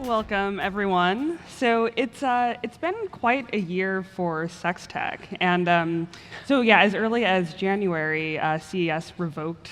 welcome everyone. So it's been quite a year for sex tech, and so yeah, as early as January, CES revoked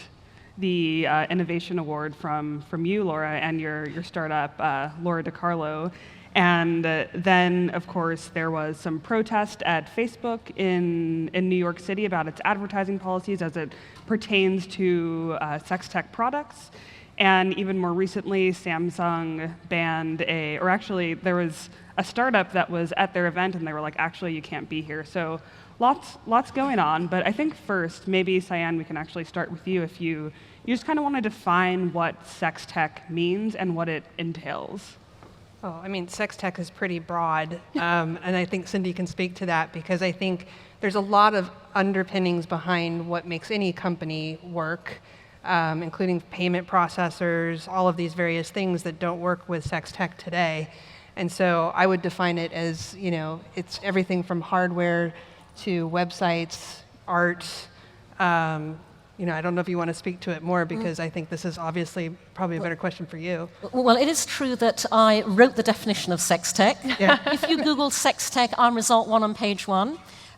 the innovation award from you, Lora, and your startup, Lora DiCarlo. And then, of course, there was some protest at Facebook in New York City about its advertising policies as it pertains to sex tech products. And even more recently, Samsung banned or actually, there was a startup that was at their event, and they were like, actually, you can't be here. So lots going on. But I think first, maybe, Cyan, we can actually start with you if you just kind of want to define what sex tech means and what it entails. Oh, I mean, sex tech is pretty broad, and I think Cindy can speak to that because I think there's a lot of underpinnings behind what makes any company work, including payment processors, all of these various things that don't work with sex tech today. And so I would define it as, it's everything from hardware to websites, art. I don't know if you want to speak to it more because I think this is obviously probably a better question for you. Well, it is true that I wrote the definition of sex tech. Yeah. If you Google sex tech, I'm result 1 on page 1.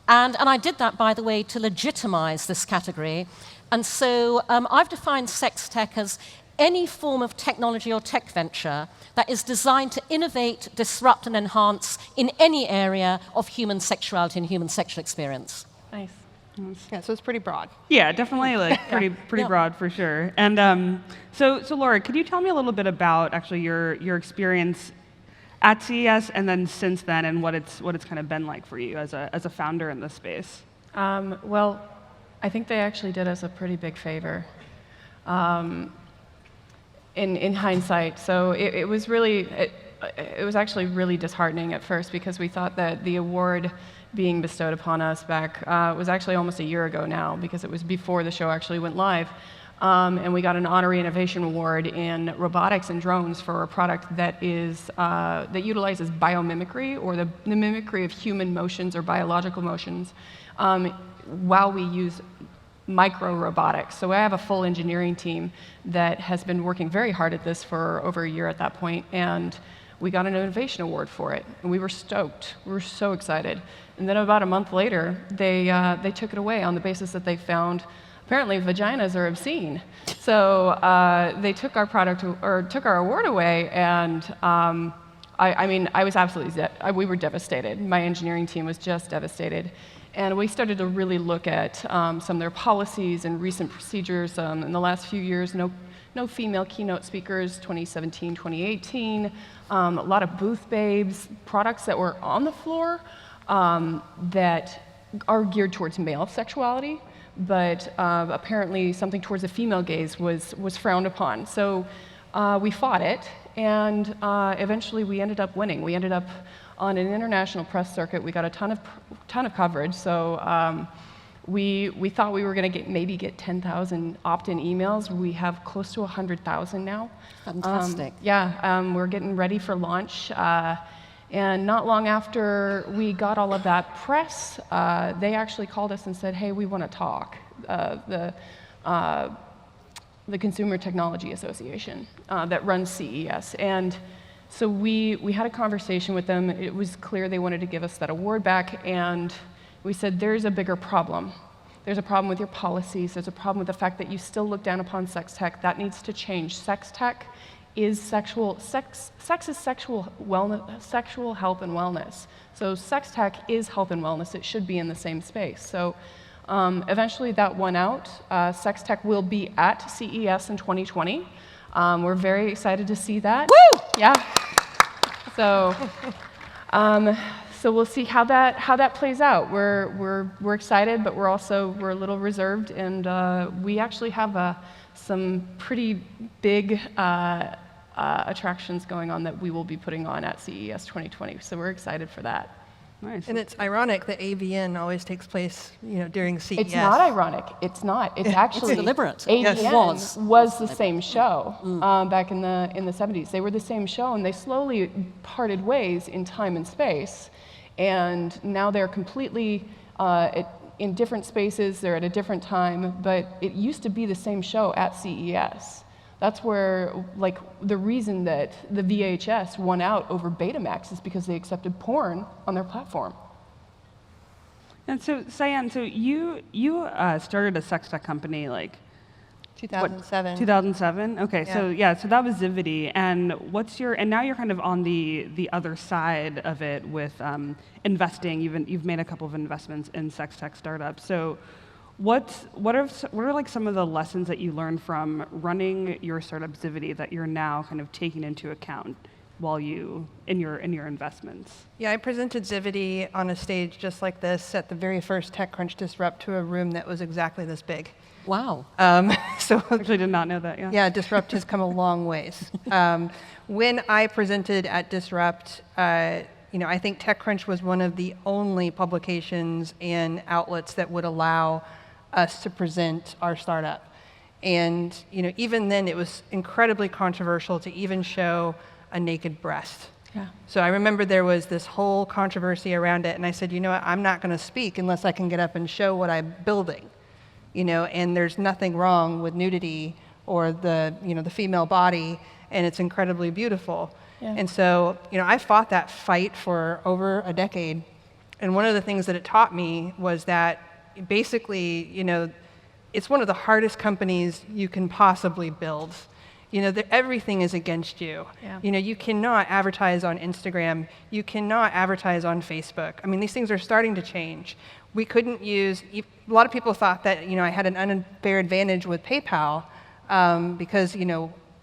And I did that, by the way, to legitimize this category. And so I've defined sex tech as any form of technology or tech venture that is designed to innovate, disrupt, and enhance in any area of human sexuality and human sexual experience. Nice. Yeah, so it's pretty broad. Yeah, definitely pretty broad for sure. And so Lora, could you tell me a little bit about actually your experience at CES and then since then, and what it's kind of been like for you as a founder in this space? Well, I think they actually did us a pretty big favor in hindsight. So it was actually really disheartening at first because we thought that the award being bestowed upon us back was actually almost a year ago now because it was before the show actually went live. And we got an Honorary Innovation Award in robotics and drones for a product that utilizes biomimicry, or the mimicry of human motions or biological motions, while we use micro-robotics. So I have a full engineering team that has been working very hard at this for over a year at that point, and we got an innovation award for it, and we were stoked. We were so excited. And then about a month later, they took it away on the basis that they found apparently vaginas are obscene. So they took our product, or took our award away, and I mean, I was absolutely, we were devastated. My engineering team was just devastated. And we started to really look at some of their policies and recent procedures in the last few years. No female keynote speakers, 2017, 2018. A lot of booth babes, products that were on the floor that are geared towards male sexuality, but apparently something towards the female gaze was frowned upon. So we fought it, and eventually we ended up winning. We ended up on an international press circuit. We got a ton of coverage. So we thought we were going to maybe get 10,000 opt-in emails. We have close to 100,000 now. Fantastic. We're getting ready for launch. And not long after we got all of that press, they actually called us and said, hey, we want to talk. The Consumer Technology Association that runs CES. And so we had a conversation with them. It was clear they wanted to give us that award back, and we said, there's a bigger problem. There's a problem with your policies. There's a problem with the fact that you still look down upon sex tech. That needs to change. Sex tech is sex is sexual wellness, sexual health and wellness. So sex tech is health and wellness. It should be in the same space. So eventually that won out. Sex tech will be at CES in 2020. We're very excited to see that. Woo! Yeah. So we'll see how that plays out. We're excited, but we're a little reserved, and we actually have some pretty big attractions going on that we will be putting on at CES 2020. So we're excited for that. Nice. And it's ironic that AVN always takes place, during CES. It's not ironic. It's not. It's actually it's deliberate. AVN was the same show back in the 70s. They were the same show, and they slowly parted ways in time and space. And now they're completely in different spaces. They're at a different time. But it used to be the same show at CES. That's where, like, the reason that the VHS won out over Betamax is because they accepted porn on their platform. And so, Cyan, so you started a sex tech company like 2007. 2007. Okay, Yeah. so that was Zivity, and now you're kind of on the other side of it with investing. You've made a couple of investments in sex tech startups. So, what are like some of the lessons that you learned from running your startup Zivity that you're now kind of taking into account while in your investments? Yeah, I presented Zivity on a stage just like this at the very first TechCrunch Disrupt to a room that was exactly this big. Wow. So Actually, did not know that. Yeah. yeah, Disrupt has come a long ways. When I presented at Disrupt, I think TechCrunch was one of the only publications and outlets that would allow us to present our startup. And even then, it was incredibly controversial to even show a naked breast. Yeah. So I remember there was this whole controversy around it, and I said, what, I'm not going to speak unless I can get up and show what I'm building. And there's nothing wrong with nudity or the female body, and it's incredibly beautiful. Yeah. And so, I fought that fight for over a decade. And one of the things that it taught me was that basically, it's one of the hardest companies you can possibly build. Everything is against you. Yeah. You cannot advertise on Instagram. You cannot advertise on Facebook. I mean, these things are starting to change. We couldn't use, a lot of people thought that, I had an unfair advantage with PayPal because,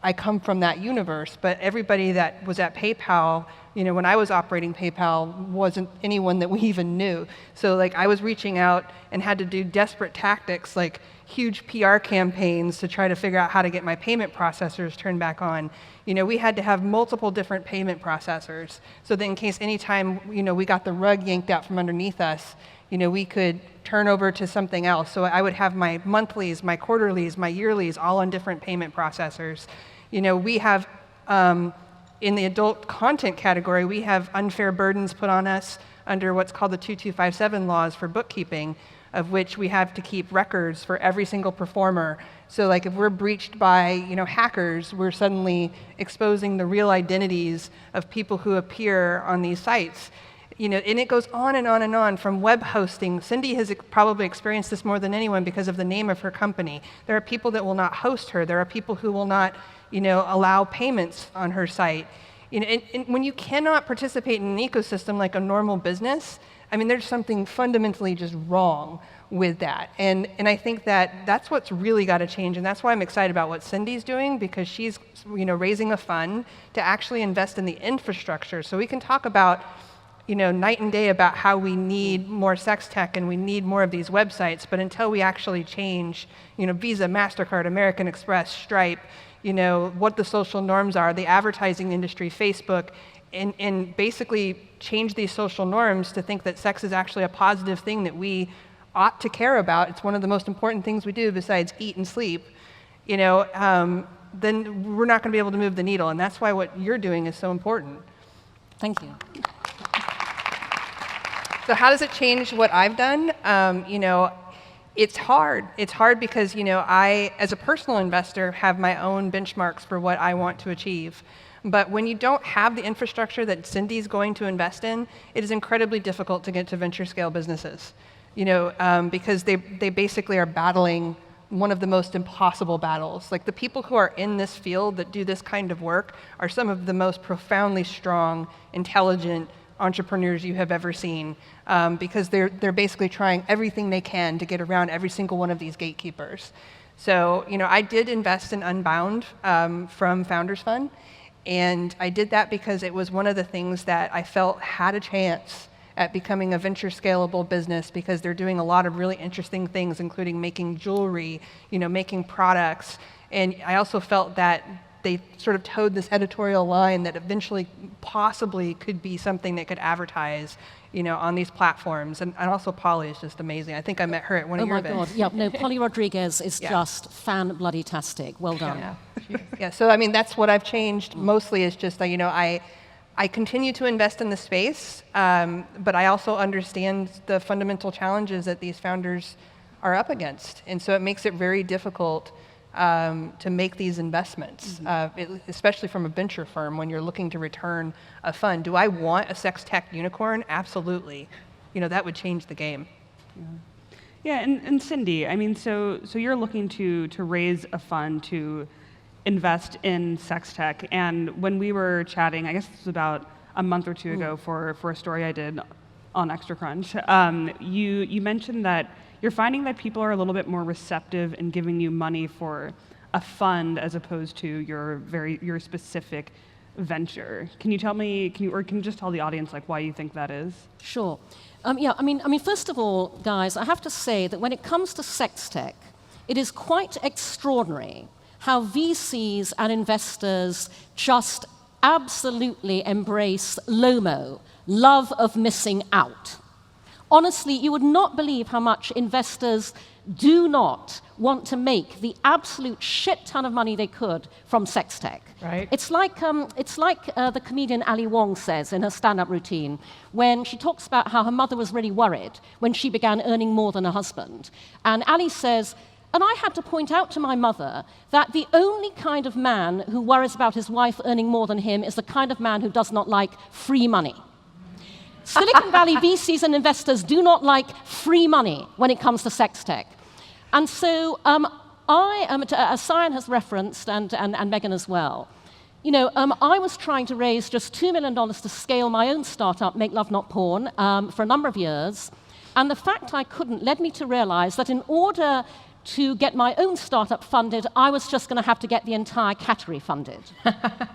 I come from that universe, but everybody that was at PayPal, when I was operating PayPal, wasn't anyone that we even knew. So like I was reaching out and had to do desperate tactics like huge PR campaigns to try to figure out how to get my payment processors turned back on. We had to have multiple different payment processors so that in case any time, we got the rug yanked out from underneath us, we could turn over to something else. So I would have my monthlies, my quarterlies, my yearlies, all on different payment processors. We have, in the adult content category, we have unfair burdens put on us under what's called the 2257 laws for bookkeeping, of which we have to keep records for every single performer. So like if we're breached by hackers, we're suddenly exposing the real identities of people who appear on these sites. And it goes on and on and on from web hosting. Cindy has probably experienced this more than anyone because of the name of her company. There are people that will not host her. There are people who will not allow payments on her site. And when you cannot participate in an ecosystem like a normal business, I mean, there's something fundamentally just wrong with that. And I think that that's what's really got to change. And that's why I'm excited about what Cindy's doing, because she's raising a fund to actually invest in the infrastructure. So we can talk about night and day about how we need more sex tech and we need more of these websites, but until we actually change, Visa, MasterCard, American Express, Stripe, what the social norms are, the advertising industry, Facebook, and basically change these social norms to think that sex is actually a positive thing that we ought to care about. It's one of the most important things we do besides eat and sleep, then we're not going to be able to move the needle. And that's why what you're doing is so important. Thank you. So how does it change what I've done? It's hard. It's hard because, I, as a personal investor, have my own benchmarks for what I want to achieve. But when you don't have the infrastructure that Cindy's going to invest in, it is incredibly difficult to get to venture scale businesses, because they basically are battling one of the most impossible battles. Like the people who are in this field that do this kind of work are some of the most profoundly strong, intelligent entrepreneurs you have ever seen, because they're basically trying everything they can to get around every single one of these gatekeepers. So, I did invest in Unbound from Founders Fund, and I did that because it was one of the things that I felt had a chance at becoming a venture scalable business, because they're doing a lot of really interesting things, including making jewelry, making products. And I also felt that they sort of towed this editorial line that eventually possibly could be something that could advertise, on these platforms. And also Polly is just amazing. I think I met her at one of your events. Oh my God, yeah, no, Polly Rodriguez is Yeah. just fan-bloody-tastic. Well done. Yeah, so I mean, that's what I've changed mostly is just, I continue to invest in the space, but I also understand the fundamental challenges that these founders are up against. And so it makes it very difficult to make these investments, especially from a venture firm when you're looking to return a fund. Do I want a sex tech unicorn? Absolutely. That would change the game. Yeah, and Cindy, I mean, so you're looking to raise a fund to invest in sex tech, and when we were chatting, I guess this was about a month or two ago for a story I did on TechCrunch, you mentioned that you're finding that people are a little bit more receptive in giving you money for a fund as opposed to your specific venture. Can you tell me, can you just tell the audience why you think that is? Sure. Yeah, I mean, first of all, guys, I have to say that when it comes to sex tech, it is quite extraordinary how VCs and investors just absolutely embrace LOMO, love of missing out. Honestly, you would not believe how much investors do not want to make the absolute shit ton of money they could from sex tech. Right. It's like the comedian Ali Wong says in her stand-up routine when she talks about how her mother was really worried when she began earning more than her husband. And Ali says, and I had to point out to my mother that the only kind of man who worries about his wife earning more than him is the kind of man who does not like free money. Silicon Valley VCs and investors do not like free money when it comes to sex tech. And so as Cyan has referenced, and Megan as well, I was trying to raise just $2 million to scale my own startup, Make Love Not Porn, for a number of years. And the fact I couldn't led me to realize that in order to get my own startup funded, I was just going to have to get the entire category funded.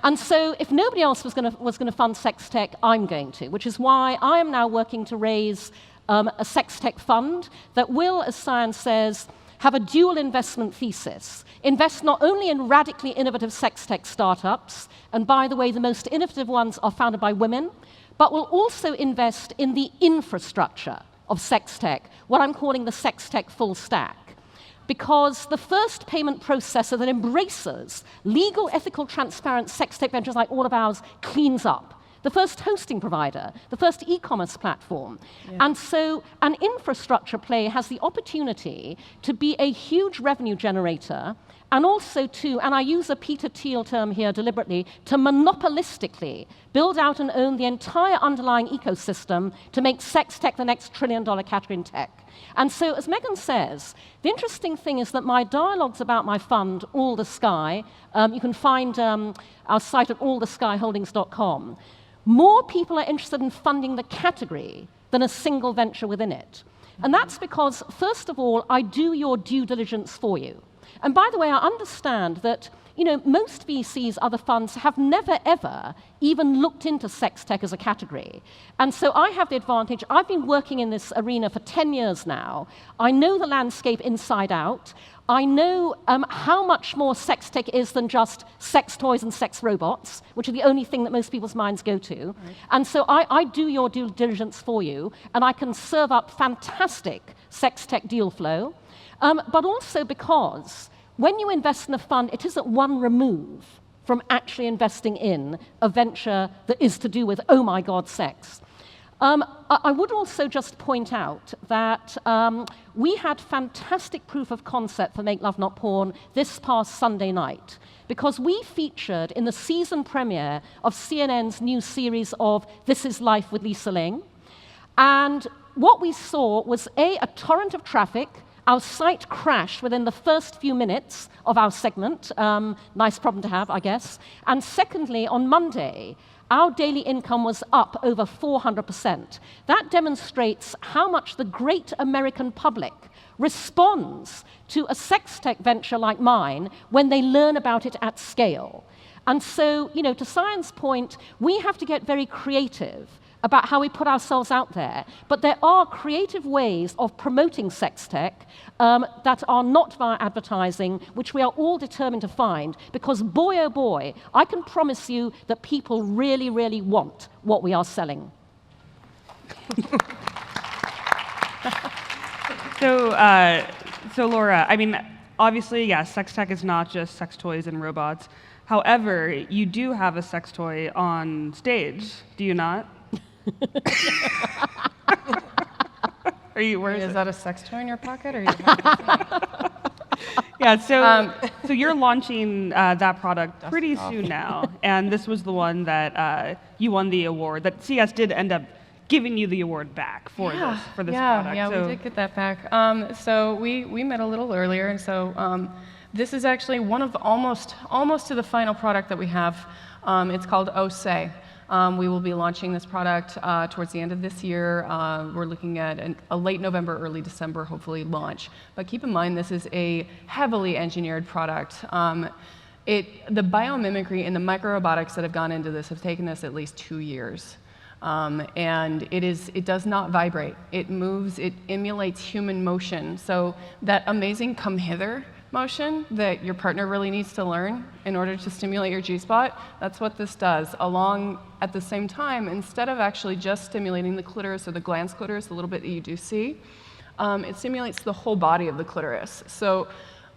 And so if nobody else was going to fund sex tech, I'm going to, which is why I am now working to raise a sex tech fund that will, as Cyan says, have a dual investment thesis. Invest not only in radically innovative sex tech startups, and by the way, the most innovative ones are founded by women, but will also invest in the infrastructure of sex tech, what I'm calling the sex tech full stack. Because the first payment processor that embraces legal, ethical, transparent sex tech ventures like all of ours cleans up. The first hosting provider, the first e-commerce platform. Yeah. And so an infrastructure play has the opportunity to be a huge revenue generator, and also to, and I use a Peter Thiel term here deliberately, to monopolistically build out and own the entire underlying ecosystem to make sex tech the next trillion-dollar category in tech. And so, as Megan says, the interesting thing is that my dialogues about my fund, All the Sky, you can find our site at alltheskyholdings.com, more people are interested in funding the category than a single venture within it. And that's because, first of all, I do your due diligence for you. And by the way, I understand that most VCs, other funds, have never, ever even looked into sex tech as a category. And so I have the advantage. I've been working in this arena for 10 years now. I know the landscape inside out. I know how much more sex tech is than just sex toys and sex robots, which are the only thing that most people's minds go to. Right. And so I do your due diligence for you, and I can serve up fantastic sex tech deal flow. But also because when you invest in a fund, it isn't one remove from actually investing in a venture that is to do with, oh my God, sex. I would also just point out that we had fantastic proof of concept for Make Love Not Porn this past Sunday night, because we featured in the season premiere of CNN's new series of This Is Life with Lisa Ling. And what we saw was, a torrent of traffic. Our site crashed within the first few minutes of our segment. Nice problem to have, I guess. And secondly, on Monday, our daily income was up over 400%. That demonstrates how much the great American public responds to a sex tech venture like mine when they learn about it at scale. And so, to Cyan's point, we have to get very creative about how we put ourselves out there. But there are creative ways of promoting sex tech that are not via advertising, which we are all determined to find, because boy, oh boy, I can promise you that people really, really want what we are selling. So Lora, I mean, obviously, yes, sex tech is not just sex toys and robots. However, you do have a sex toy on stage, do you not? Is that a sex toy in your pocket, or are you Yeah, so you're launching that product pretty soon now, and this was the one that you won the award. That CS did end up giving you the award back for this product. Yeah, so. we did get that back. So we met a little earlier, and so this is actually one of almost to the final product that we have. It's called Ose. We will be launching this product towards the end of this year. We're looking at a late November, early December, hopefully, launch. But keep in mind, this is a heavily engineered product. The biomimicry and the microrobotics that have gone into this have taken us at least 2 years. And it does not vibrate. It moves, it emulates human motion. So that amazing come hither motion that your partner really needs to learn in order to stimulate your G-spot, that's what this does. Along at the same time, instead of actually just stimulating the clitoris or the glans clitoris, the little bit that you do see, it stimulates the whole body of the clitoris. So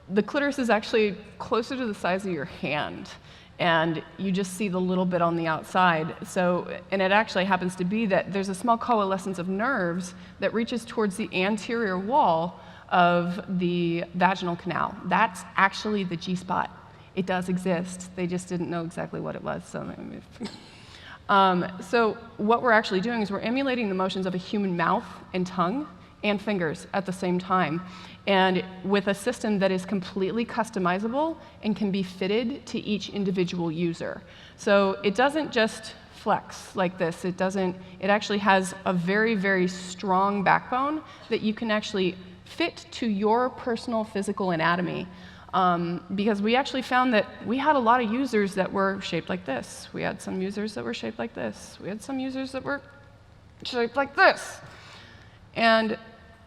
the clitoris is actually closer to the size of your hand, and you just see the little bit on the outside. So, and it actually happens to be that there's a small coalescence of nerves that reaches towards the anterior wall of the vaginal canal. That's actually the G-spot. It does exist. They just didn't know exactly what it was. So what we're actually doing is we're emulating the motions of a human mouth and tongue and fingers at the same time, and with a system that is completely customizable and can be fitted to each individual user. So it doesn't just flex like this. It actually has a very, very strong backbone that you can actually fit to your personal physical anatomy. Because we actually found that we had a lot of users that were shaped like this. We had some users that were shaped like this. We had some users that were shaped like this. And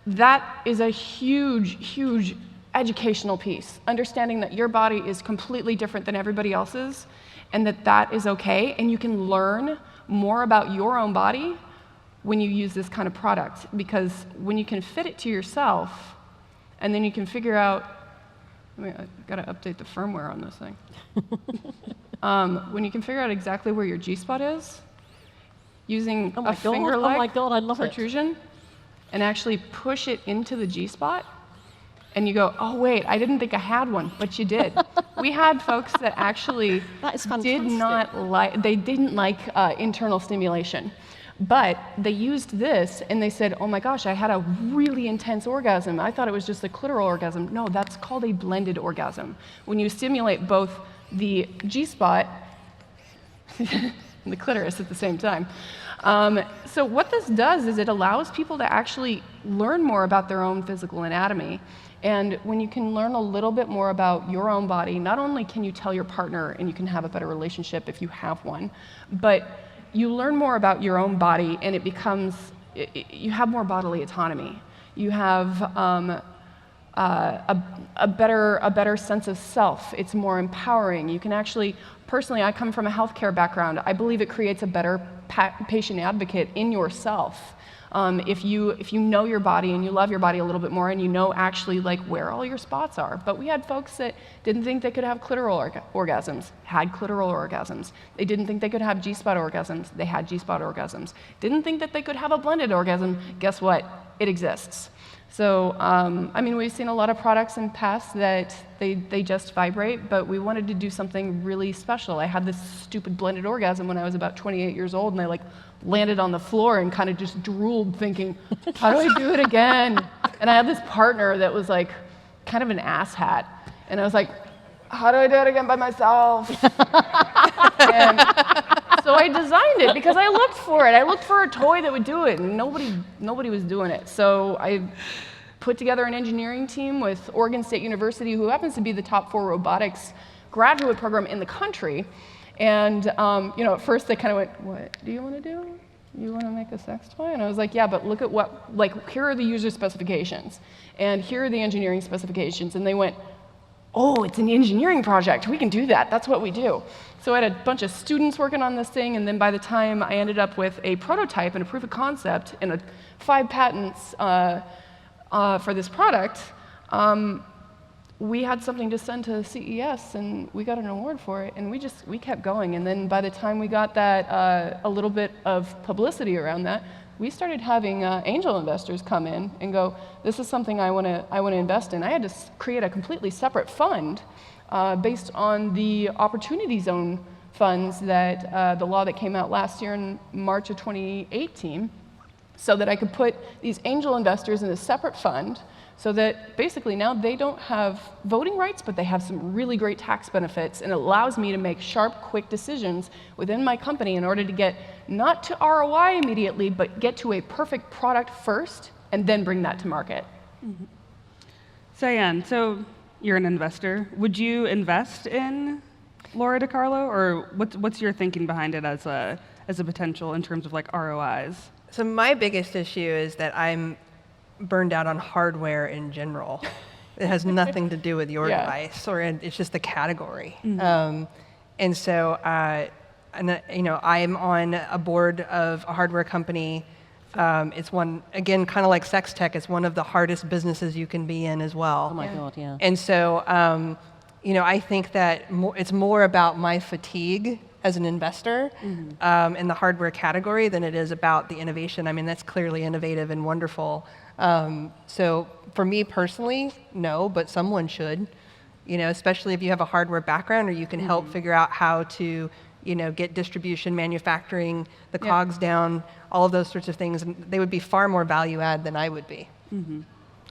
that is a huge, huge educational piece, understanding that your body is completely different than everybody else's, and that is okay, and you can learn more about your own body when you use this kind of product, because when you can fit it to yourself, and then you can figure out, I've got to update the firmware on this thing. When you can figure out exactly where your G-spot is, using a finger-like protrusion, and actually push it into the G-spot, and you go, oh wait, I didn't think I had one, but you did. We had folks that actually didn't like internal stimulation. But they used this, and they said, oh my gosh, I had a really intense orgasm. I thought it was just a clitoral orgasm. No, that's called a blended orgasm. When you stimulate both the G-spot and the clitoris at the same time. So what this does is it allows people to actually learn more about their own physical anatomy. And when you can learn a little bit more about your own body, not only can you tell your partner and you can have a better relationship if you have one, but you learn more about your own body, and you have more bodily autonomy. You have a better sense of self. It's more empowering. You can actually, personally, I come from a healthcare background. I believe it creates a better patient advocate in yourself. If you know your body and you love your body a little bit more, and you know actually like where all your spots are. But we had folks that didn't think they could have clitoral orgasms, had clitoral orgasms. They didn't think they could have G-spot orgasms, they had G-spot orgasms. Didn't think that they could have a blended orgasm. Guess what? It exists. So, I mean, we've seen a lot of products in the past that they just vibrate, but we wanted to do something really special. I had this stupid blended orgasm when I was about 28 years old, and I landed on the floor and kind of just drooled thinking, how do I do it again? And I had this partner that was kind of an asshat. And I was like, how do I do it again by myself? And so I designed it because I looked for it. I looked for a toy that would do it, and nobody was doing it. So I put together an engineering team with Oregon State University, who happens to be the top 4 robotics graduate program in the country. And at first they kind of went, what do you want to do? You want to make a sex toy? And I was like, yeah, but look at here are the user specifications, and here are the engineering specifications. And they went, oh, it's an engineering project. We can do that. That's what we do. So I had a bunch of students working on this thing, and then by the time I ended up with a prototype and a proof of concept and 5 patents for this product, we had something to send to CES, and we got an award for it, and we kept going. And then by the time we got that a little bit of publicity around that, we started having angel investors come in and go, this is something I want to invest in. I had to create a completely separate fund based on the opportunity zone funds that the law that came out last year in March of 2018, so that I could put these angel investors in a separate fund, so that basically now they don't have voting rights, but they have some really great tax benefits, and it allows me to make sharp, quick decisions within my company in order to get not to ROI immediately, but get to a perfect product first, and then bring that to market. Mm-hmm. Cyan, so you're an investor. Would you invest in Lora DiCarlo, or what's your thinking behind it as a potential in terms of like ROIs? So my biggest issue is that I'm burned out on hardware in general. It has nothing to do with your device, or it's just the category. Mm-hmm. And so, I'm on a board of a hardware company. It's one, again, kind of like sex tech, it's one of the hardest businesses you can be in as well. Oh my God, yeah. And so, I think that it's more about my fatigue as an investor in the hardware category than it is about the innovation. I mean, that's clearly innovative and wonderful. So for me personally, no, but someone should, especially if you have a hardware background, or you can help figure out how to, get distribution, manufacturing, the cogs down, all of those sorts of things. And they would be far more value add than I would be. Mm-hmm.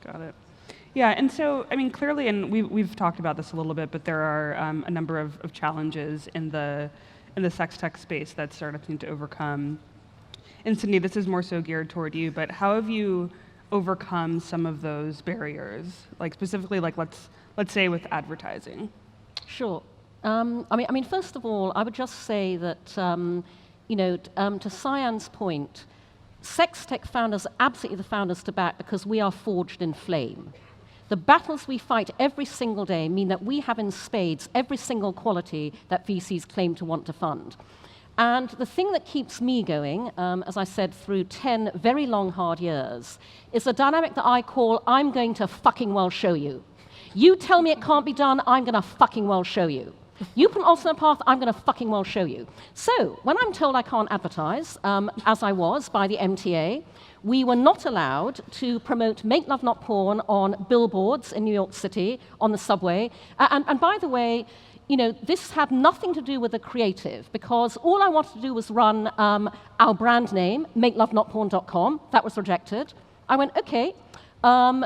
Got it. Yeah, and so, I mean, clearly, and we've talked about this a little bit, but there are a number of challenges in the sex tech space that startups need to overcome. And Cindy, this is more so geared toward you, but how have you overcome some of those barriers? Like specifically, like let's say with advertising. Sure. I mean, first of all, I would just say that, to Cyan's point, sex tech founders are absolutely the founders to back, because we are forged in flame. The battles we fight every single day mean that we have in spades every single quality that VCs claim to want to fund. And the thing that keeps me going, as I said, through 10 very long, hard years, is a dynamic that I call, I'm going to fucking well show you. You tell me it can't be done, I'm going to fucking well show you. You put an alternate path, I'm going to fucking well show you. So when I'm told I can't advertise, as I was by the MTA, we were not allowed to promote Make Love Not Porn on billboards in New York City, on the subway. And by the way, this had nothing to do with the creative, because all I wanted to do was run our brand name, makelovenotporn.com. That was rejected. I went, okay,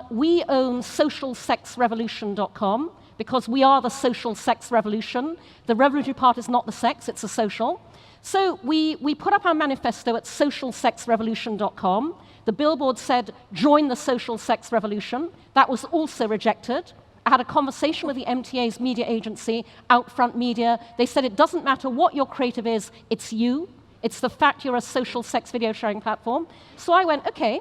we own socialsexrevolution.com, because we are the social sex revolution. The revolutionary part is not the sex, it's the social. So we put up our manifesto at socialsexrevolution.com. The billboard said, join the social sex revolution. That was also rejected. I had a conversation with the MTA's media agency, Outfront Media. They said, it doesn't matter what your creative is, it's you. It's the fact you're a social sex video sharing platform. So I went, okay,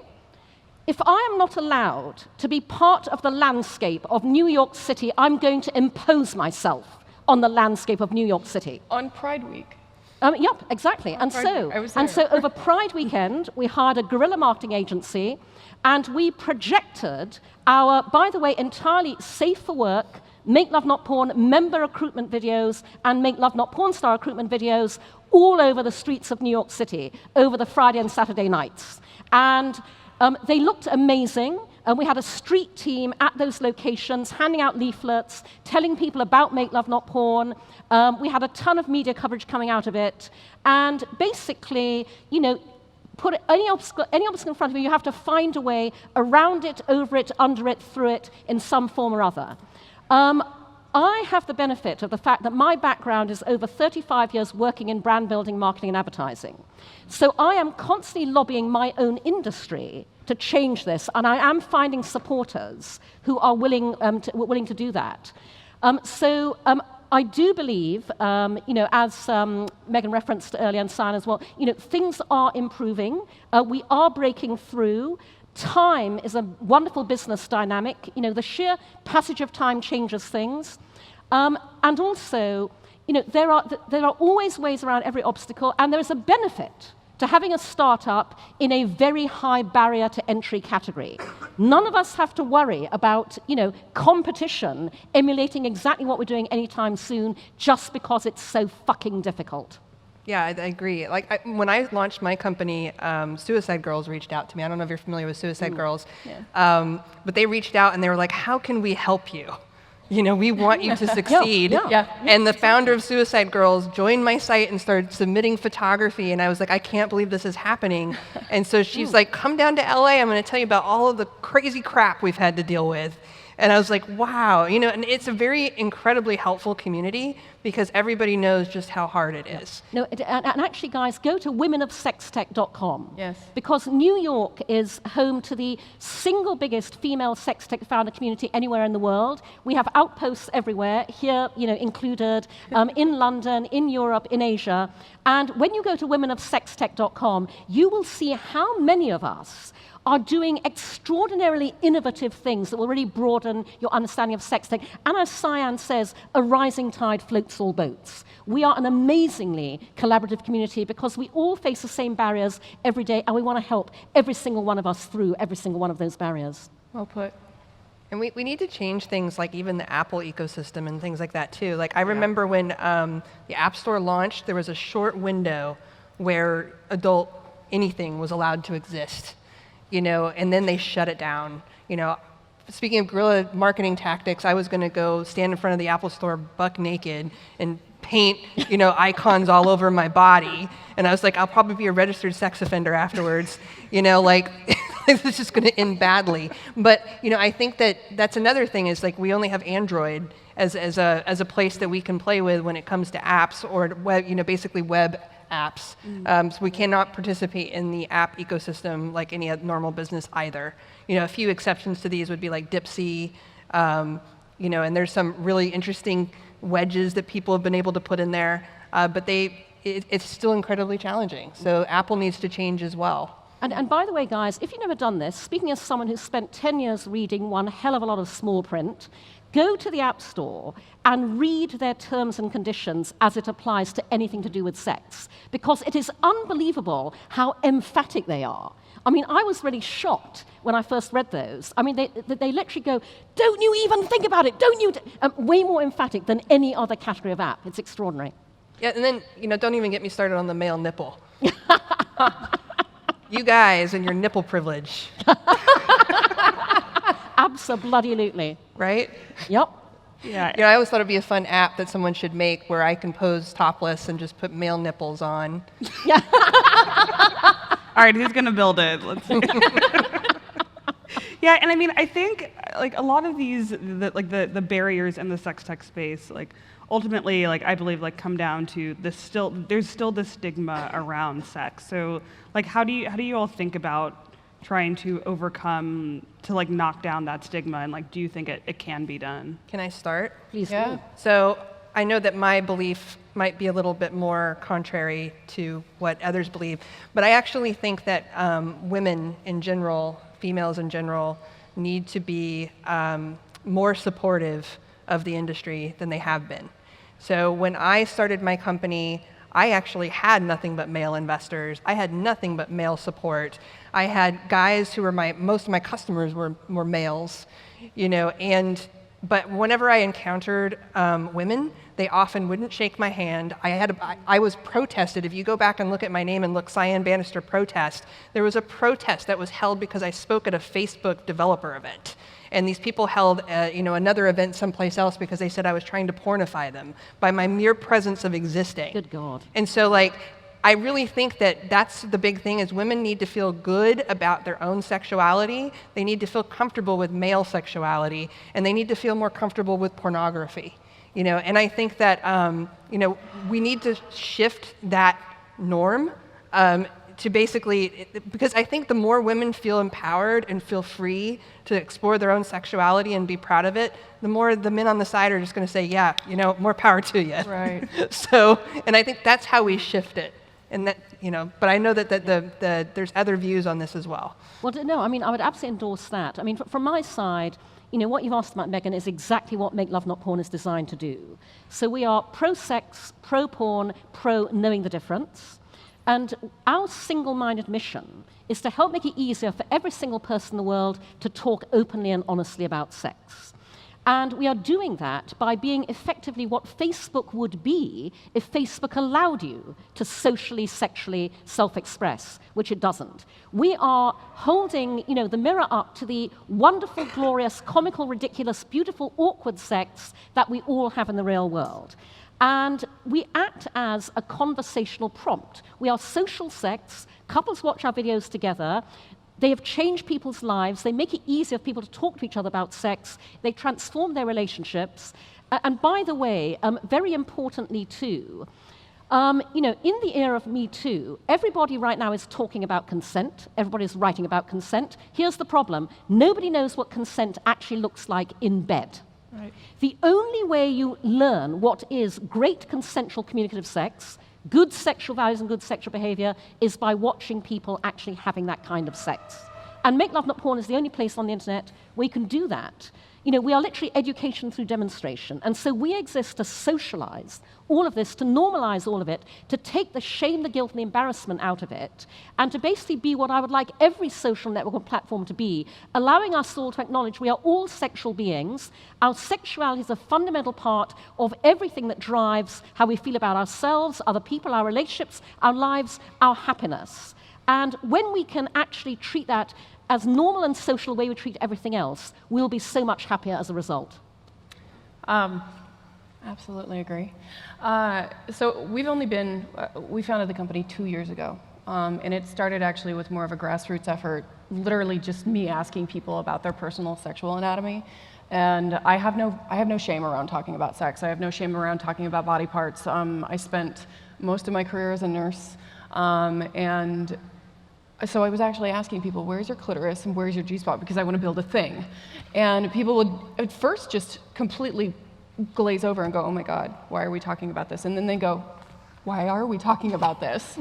if I am not allowed to be part of the landscape of New York City, I'm going to impose myself on the landscape of New York City. On Pride Week. Yep, exactly. And so over Pride weekend, we hired a guerrilla marketing agency, and we projected our, by the way, entirely safe for work, Make Love Not Porn member recruitment videos and Make Love Not Porn star recruitment videos all over the streets of New York City over the Friday and Saturday nights. And they looked amazing. We had a street team at those locations handing out leaflets, telling people about Make Love Not Porn. We had a ton of media coverage coming out of it. And basically, put any obstacle in front of you, you have to find a way around it, over it, under it, through it, in some form or other. I have the benefit of the fact that my background is over 35 years working in brand building, marketing, and advertising. So I am constantly lobbying my own industry to change this, and I am finding supporters who are willing to do that. I do believe, as Megan referenced earlier and Cyan as well, things are improving. We are breaking through. Time is a wonderful business dynamic. The sheer passage of time changes things. And also, there are always ways around every obstacle, and there is a benefit to having a startup in a very high barrier to entry category. None of us have to worry about, competition emulating exactly what we're doing anytime soon just because it's so fucking difficult. Yeah, I agree. Like when I launched my company, Suicide Girls reached out to me. I don't know if you're familiar with Suicide Girls, but they reached out and they were like, "How can we help you? You know, we want you to succeed." And the founder of Suicide Girls joined my site and started submitting photography, and I was like, I can't believe this is happening. And so she's like, come down to LA, I'm going to tell you about all of the crazy crap we've had to deal with. And I was like, wow, you know, and it's a very incredibly helpful community because everybody knows just how hard it is. No, and actually, guys, go to womenofsextech.com. Yes. Because New York is home to the single biggest female sex tech founder community anywhere in the world. We have outposts everywhere, here, you know, included, in London, in Europe, in Asia. And when you go to womenofsextech.com, you will see how many of us are doing extraordinarily innovative things that will really broaden your understanding of sex tech. And as Cyan says, a rising tide floats all boats. We are an amazingly collaborative community because we all face the same barriers every day, and we want to help every single one of us through every single one of those barriers. Well put. And we need to change things like even the Apple ecosystem and things like that too. Like I remember when the App Store launched, there was a short window where adult anything was allowed to exist. You know, and then they shut it down. You know, speaking of guerrilla marketing tactics, I was going to go stand in front of the Apple Store buck naked and paint, you know, icons all over my body. And I was like, I'll probably be a registered sex offender afterwards. You know, like, this is just going to end badly. But, you know, I think that that's another thing is like we only have Android as a place that we can play with when it comes to apps or web, you know, basically web apps. So we cannot participate in the app ecosystem like any normal business either. You know, a few exceptions to these would be like Dipsy, you know, and there's some really interesting wedges that people have been able to put in there, but it's still incredibly challenging. So Apple needs to change as well. And by the way, guys, if you've never done this, speaking as someone who's spent 10 years reading one hell of a lot of small print, go to the App Store and read their terms and conditions as it applies to anything to do with sex, because it is unbelievable how emphatic they are. I mean, I was really shocked when I first read those. I mean, they literally go, don't you even think about it, don't you? Way more emphatic than any other category of app. It's extraordinary. Yeah, and then, you know, don't even get me started on the male nipple. You guys and your nipple privilege. Absolutely. Right? Yep. Yeah. You know, I always thought it'd be a fun app that someone should make where I can pose topless and just put male nipples on. Yeah. All right, who's going to build it? Let's see. Yeah, and I mean, I think like a lot of these, the barriers in the sex tech space, like ultimately, like I believe, like come down to this. There's still this stigma around sex. So, like, how do you all think about trying to overcome, to like knock down that stigma, and like, do you think it can be done? Can I start? Please Yeah. do. So I know that my belief might be a little bit more contrary to what others believe, but I actually think that women in general, females in general, need to be more supportive of the industry than they have been. So when I started my company, I actually had nothing but male investors. I had nothing but male support. I had guys who were most of my customers were males, you know, but whenever I encountered women, they often wouldn't shake my hand. I was protested. If you go back and look at my name and look Cyan Banister protest, there was a protest that was held because I spoke at a Facebook developer event. And these people held you know, another event someplace else because they said I was trying to pornify them by my mere presence of existing. Good God. And so, like, I really think that that's the big thing is women need to feel good about their own sexuality. They need to feel comfortable with male sexuality, and they need to feel more comfortable with pornography. You know, and I think that you know, we need to shift that norm to basically, because I think the more women feel empowered and feel free to explore their own sexuality and be proud of it, the more the men on the side are just going to say, yeah, you know, more power to you. Right. So, and I think that's how we shift it. And that, you know, but I know that there's other views on this as well. Well, no, I mean, I would absolutely endorse that. I mean, from my side, you know, what you've asked about, Megan, is exactly what Make Love Not Porn is designed to do. So we are pro-sex, pro-porn, pro-knowing the difference. And our single-minded mission is to help make it easier for every single person in the world to talk openly and honestly about sex. And we are doing that by being effectively what Facebook would be if Facebook allowed you to socially, sexually self-express, which it doesn't. We are holding, the mirror up to the wonderful, glorious, comical, ridiculous, beautiful, awkward sex that we all have in the real world. And we act as a conversational prompt. We are social sex. Couples watch our videos together. They have changed people's lives. They make it easier for people to talk to each other about sex. They transform their relationships. And by the way, very importantly too, in the era of Me Too, everybody right now is talking about consent. Everybody's writing about consent. Here's the problem. Nobody knows what consent actually looks like in bed. Right. The only way you learn what is great consensual communicative sex, good sexual values and good sexual behavior, is by watching people actually having that kind of sex. And Make Love Not Porn is the only place on the internet where you can do that. We are literally education through demonstration. And so we exist to socialize all of this, to normalize all of it, to take the shame, the guilt, and the embarrassment out of it, and to basically be what I would like every social network or platform to be, allowing us all to acknowledge we are all sexual beings. Our sexuality is a fundamental part of everything that drives how we feel about ourselves, other people, our relationships, our lives, our happiness. And when we can actually treat that as normal and social way we treat everything else, we'll be so much happier as a result. Absolutely agree. So we founded the company 2 years ago, and it started actually with more of a grassroots effort, literally just me asking people about their personal sexual anatomy. And I have no shame around talking about sex. I have no shame around talking about body parts. I spent most of my career as a nurse, and so I was actually asking people, where's your clitoris and where's your G-spot? Because I want to build a thing. And people would at first just completely glaze over and go, oh my God, why are we talking about this? And then they go, why are we talking about this?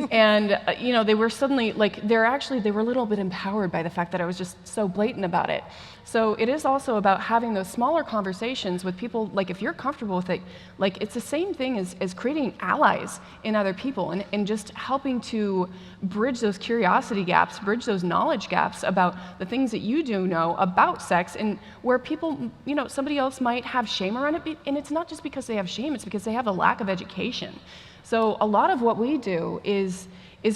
And they were suddenly, they were a little bit empowered by the fact that I was just so blatant about it. So it is also about having those smaller conversations with people, if you're comfortable with it, it's the same thing as creating allies in other people and just helping to bridge those curiosity gaps, bridge those knowledge gaps about the things that you do know about sex, and where people, somebody else might have shame around it, and it's not just because they have shame, it's because they have a lack of education. So a lot of what we do is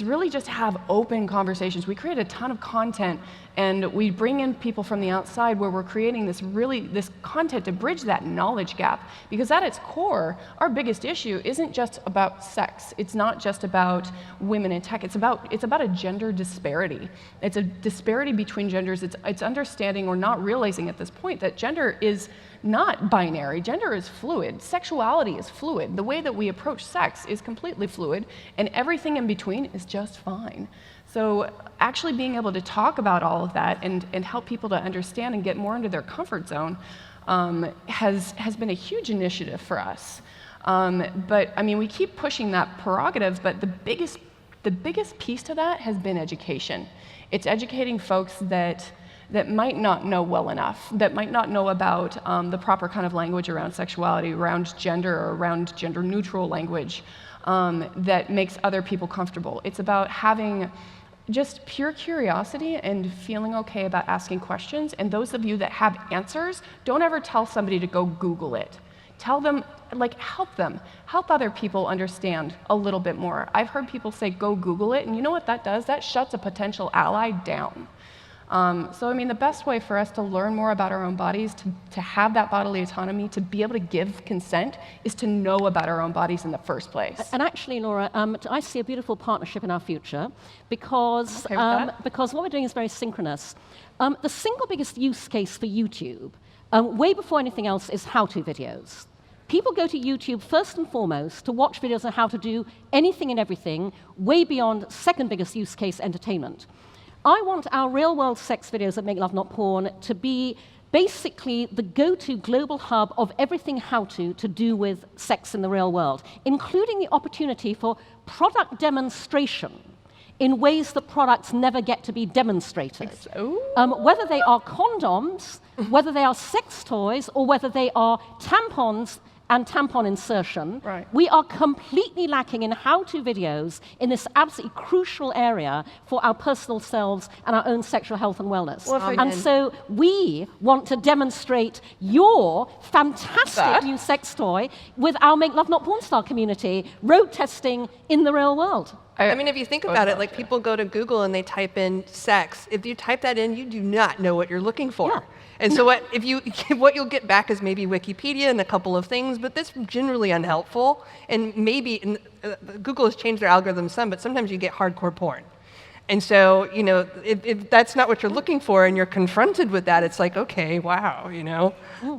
really just have open conversations. We create a ton of content, and we bring in people from the outside where we're creating this content to bridge that knowledge gap. Because at its core, our biggest issue isn't just about sex. It's not just about women in tech. It's about a gender disparity. It's a disparity between genders. It's understanding or not realizing at this point that gender is not binary. Gender is fluid. Sexuality is fluid. The way that we approach sex is completely fluid, and everything in between is just fine. So actually being able to talk about all of that and help people to understand and get more into their comfort zone has been a huge initiative for us. But I mean, we keep pushing that prerogative, but the biggest piece to that has been education. It's educating folks that might not know well enough, that might not know about the proper kind of language around sexuality, around gender, or around gender-neutral language that makes other people comfortable. It's about having just pure curiosity and feeling okay about asking questions. And those of you that have answers, don't ever tell somebody to go Google it. Tell them, help other people understand a little bit more. I've heard people say, go Google it, and you know what that does? That shuts a potential ally down. So I mean, the best way for us to learn more about our own bodies, to have that bodily autonomy, to be able to give consent, is to know about our own bodies in the first place. And actually, Lora, I see a beautiful partnership in our future because what we're doing is very synchronous. The single biggest use case for YouTube, way before anything else, is how-to videos. People go to YouTube first and foremost to watch videos on how to do anything and everything, way beyond second biggest use case, entertainment. I want our real-world sex videos that Make Love Not Porn to be basically the go-to global hub of everything how-to do with sex in the real world, including the opportunity for product demonstration in ways that products never get to be demonstrated. Whether they are condoms, whether they are sex toys, or whether they are tampons, and tampon insertion. Right. We are completely lacking in how-to videos in this absolutely crucial area for our personal selves and our own sexual health and wellness. And so we want to demonstrate your fantastic new sex toy with our Make Love Not Porn Star community, road testing in the real world. I mean, if you think about it, like people go to Google and they type in sex. If you type that in, you do not know what you're looking for. Yeah. And so what you'll get back is maybe Wikipedia and a couple of things, but that's generally unhelpful. And maybe Google has changed their algorithm some, but sometimes you get hardcore porn. And so, if that's not what you're looking for and you're confronted with that, it's like, okay, wow,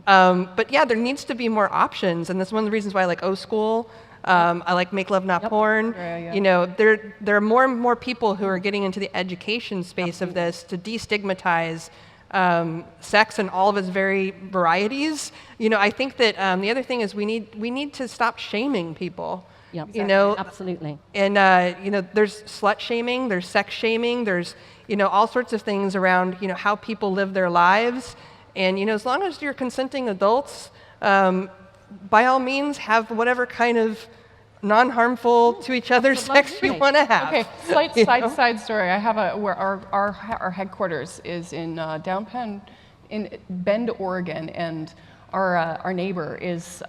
But yeah, there needs to be more options. And that's one of the reasons why I like O School. I like Make Love Not Porn. There are more and more people who are getting into the education space of this to destigmatize sex in all of its varieties. I think that the other thing is we need to stop shaming people. Yep. Absolutely. And there's slut shaming, there's sex shaming, there's all sorts of things around how people live their lives. And as long as you're consenting adults, by all means, have whatever kind of non-harmful to each other sex you want to have. Okay, side story. I have where our headquarters is in downtown in Bend, Oregon, and our neighbor is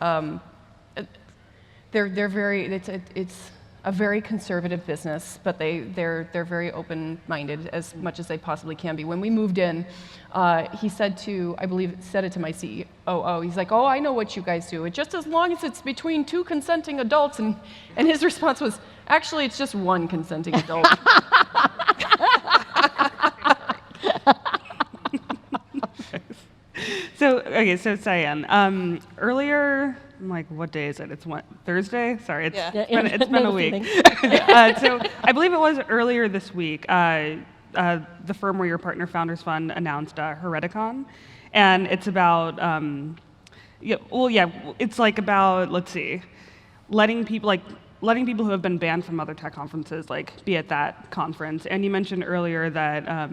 they're very it's a very conservative business, but they're very open-minded as much as they possibly can be. When we moved in, he said it to my COO. He's like, "Oh, I know what you guys do. Just as long as it's between two consenting adults." And his response was, "Actually, it's just one consenting adult." So Cyan, earlier, I'm like, what day is it? It's Thursday? Sorry, it's been a week. So I believe it was earlier this week, the firm where your partner Founders Fund announced Hereticon, and it's about, it's like about, let's see, letting people who have been banned from other tech conferences be at that conference. And you mentioned earlier that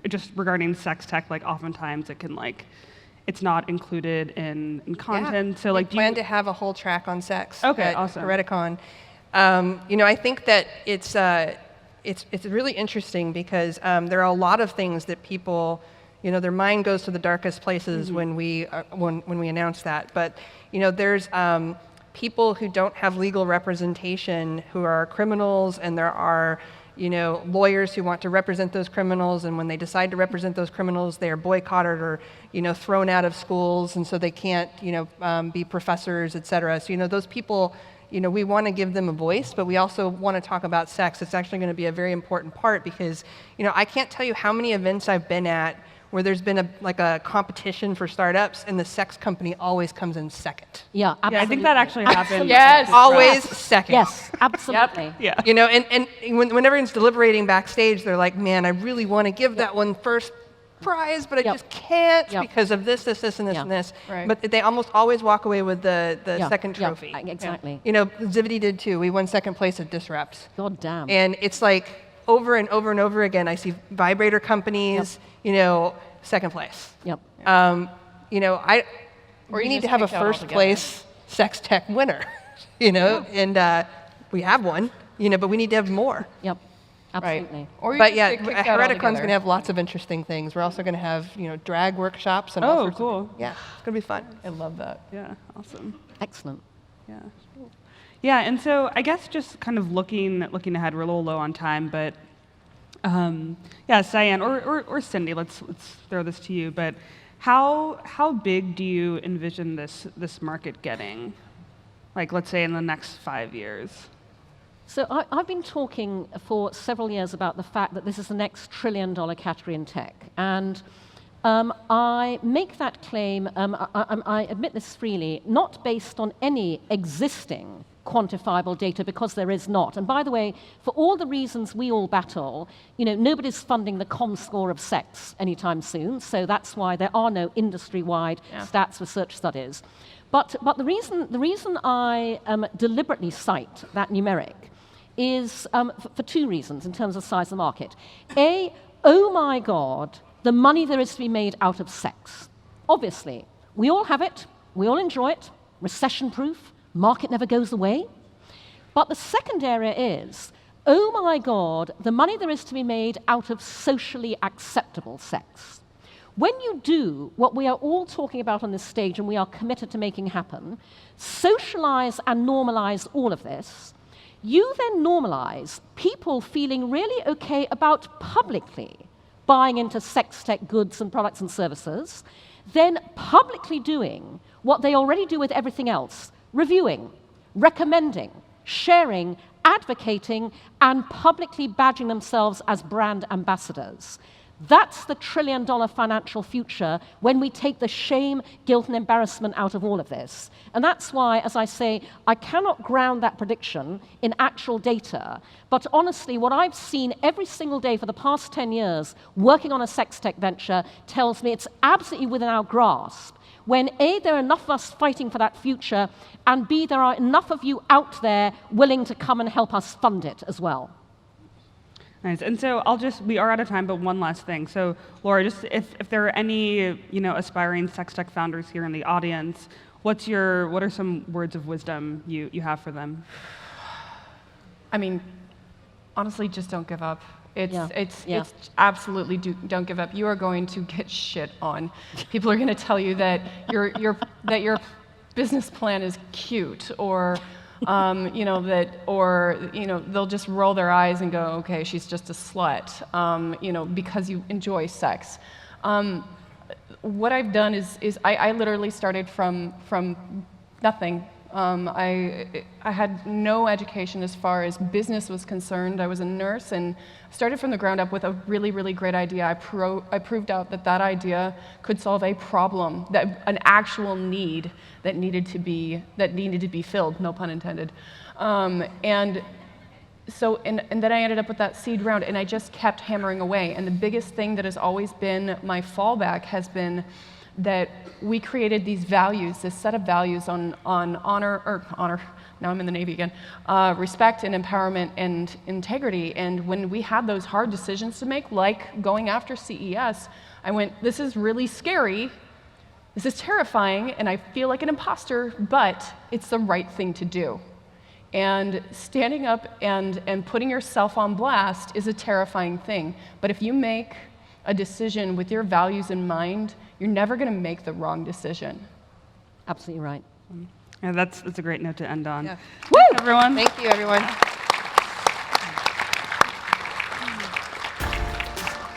just regarding sex tech, oftentimes it can it's not included in content. Yeah. So we plan to have a whole track on sex at awesome. Hereticon. I think that it's really interesting because there are a lot of things that people, their mind goes to the darkest places when we announce that. But there's people who don't have legal representation who are criminals, and there are lawyers who want to represent those criminals, and when they decide to represent those criminals, they are boycotted or, thrown out of schools, and so they can't, be professors, et cetera. So, those people, we want to give them a voice, but we also want to talk about sex. It's actually going to be a very important part because, I can't tell you how many events I've been at where there's been a competition for startups, and the sex company always comes in second. Yeah, absolutely. Yeah, I think that actually happened. Yes. Always second. Yes, absolutely. Yeah. And when everyone's deliberating backstage, they're like, man, I really want to give that one first prize, but I just can't because of this, and this, and this. Right. But they almost always walk away with the second trophy. Exactly. Zivity did too. We won second place at Disrupts. God damn. And it's over and over and over again, I see vibrator companies, second place. Yep. We need to have a first place sex tech winner, and we have one, but we need to have more. Yep. Absolutely. Right. Or Hereticon's going to have lots of interesting things. We're also going to have, drag workshops and all sorts cool. of things. Yeah, it's going to be fun. I love that. Yeah, awesome. Excellent. Yeah. Yeah, and so I guess just kind of looking ahead, we're a little low on time, but Cyan or Cindy, let's throw this to you. But how big do you envision this market getting? Let's say in the next 5 years. So I've been talking for several years about the fact that this is the next trillion-dollar category in tech, and I make that claim. I admit this freely, not based on any existing quantifiable data, because there is not. And by the way, for all the reasons we all battle, nobody's funding the ComScore of sex anytime soon, so that's why there are no industry-wide stats research studies. But the reason I deliberately cite that numeric is for two reasons in terms of size of the market. A, oh my God, the money there is to be made out of sex. Obviously, we all have it, we all enjoy it, recession-proof, market never goes away. But the second area is, oh my God, the money there is to be made out of socially acceptable sex. When you do what we are all talking about on this stage and we are committed to making happen, socialize and normalize all of this, you then normalize people feeling really okay about publicly buying into sex tech goods and products and services, then publicly doing what they already do with everything else, reviewing, recommending, sharing, advocating, and publicly badging themselves as brand ambassadors. That's the trillion-dollar financial future when we take the shame, guilt, and embarrassment out of all of this. And that's why, as I say, I cannot ground that prediction in actual data. But honestly, what I've seen every single day for the past 10 years working on a sex tech venture tells me it's absolutely within our grasp. When A, there are enough of us fighting for that future, and B, there are enough of you out there willing to come and help us fund it as well. Nice. And so we are out of time, but one last thing. So Lora, just if there are any, aspiring sex tech founders here in the audience, what are some words of wisdom you have for them? I mean, honestly, just don't give up. It's Yeah. absolutely don't give up. You are going to get shit on. People are going to tell you that your business plan is cute, or they'll just roll their eyes and go, okay, she's just a slut, because you enjoy sex. What I've done is I literally started from nothing. I had no education as far as business was concerned. I was a nurse and started from the ground up with a really, really great idea. I proved out that idea could solve a problem, an actual need that needed to be filled, no pun intended. And then I ended up with that seed round, and I just kept hammering away. And the biggest thing that has always been my fallback has been that we created these values, this set of values on honor, now I'm in the Navy again, respect and empowerment and integrity. And when we had those hard decisions to make, like going after CES, I went, this is really scary, this is terrifying, and I feel like an imposter, but it's the right thing to do. And standing up and putting yourself on blast is a terrifying thing. But if you make a decision with your values in mind, you're never going to make the wrong decision. Absolutely right. Yeah, that's a great note to end on. Yeah. Thanks, everyone. Thank you, everyone.